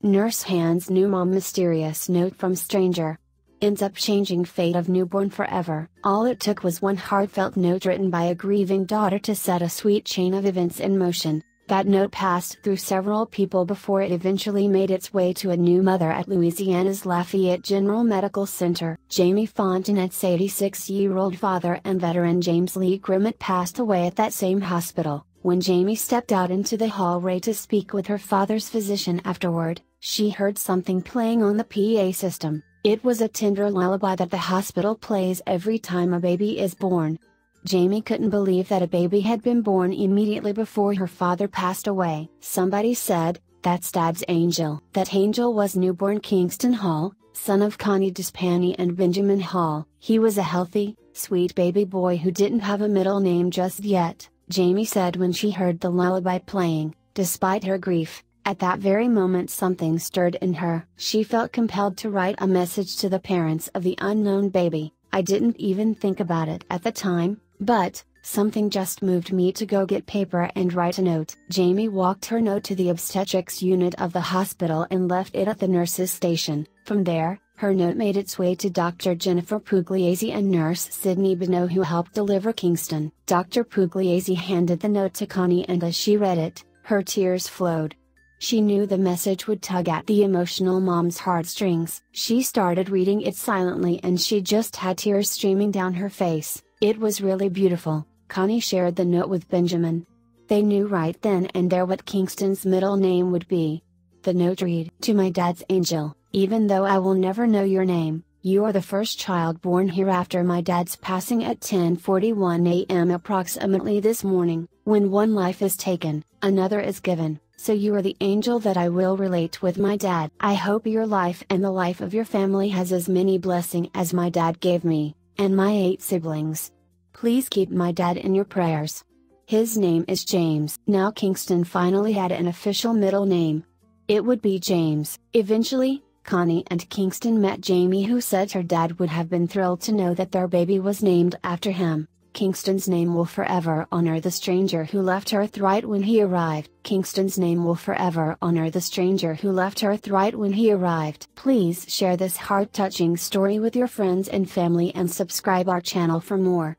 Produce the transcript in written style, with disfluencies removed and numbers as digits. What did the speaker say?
Nurse hands new mom mysterious note from stranger. Ends up changing fate of newborn forever. All it took was one heartfelt note written by a grieving daughter to set a sweet chain of events in motion. That note passed through several people before it eventually made its way to a new mother at Louisiana's Lafayette General Medical Center. Jamie Fontenette's 86-year-old father and veteran James Lee Grimmett passed away at that same hospital. When Jamie stepped out into the hallway to speak with her father's physician afterward, she heard something playing on the PA system. It was a tender lullaby that the hospital plays every time a baby is born. Jamie couldn't believe that a baby had been born immediately before her father passed away. Somebody said, "That's Dad's angel." That angel was newborn Kingston Hall, son of Connie Despani and Benjamin Hall. He was a healthy, sweet baby boy who didn't have a middle name just yet, Jamie said when she heard the lullaby playing. Despite her grief, at that very moment something stirred in her. She felt compelled to write a message to the parents of the unknown baby. "I didn't even think about it at the time, but something just moved me to go get paper and write a note." Jamie walked her note to the obstetrics unit of the hospital and left it at the nurse's station. From there, her note made its way to Dr. Jennifer Pugliese and nurse Sydney Bonneau, who helped deliver Kingston. Dr. Pugliese handed the note to Connie, and as she read it, her tears flowed. She knew the message would tug at the emotional mom's heartstrings. She started reading it silently and she just had tears streaming down her face. It was really beautiful. Connie shared the note with Benjamin. They knew right then and there what Kingston's middle name would be. The note read, "To my dad's angel, even though I will never know your name, you are the first child born here after my dad's passing at 10:41 a.m. approximately this morning. When one life is taken, another is given. So you are the angel that I will relate with my dad. I hope your life and the life of your family has as many blessings as my dad gave me, and my 8 siblings. Please keep my dad in your prayers. His name is James." Now Kingston finally had an official middle name. It would be James. Eventually, Connie and Kingston met Jamie, who said her dad would have been thrilled to know that their baby was named after him. Kingston's name will forever honor the stranger who left Earth right when he arrived. Kingston's name will forever honor the stranger who left Earth right when he arrived. Please share this heart-touching story with your friends and family and subscribe our channel for more.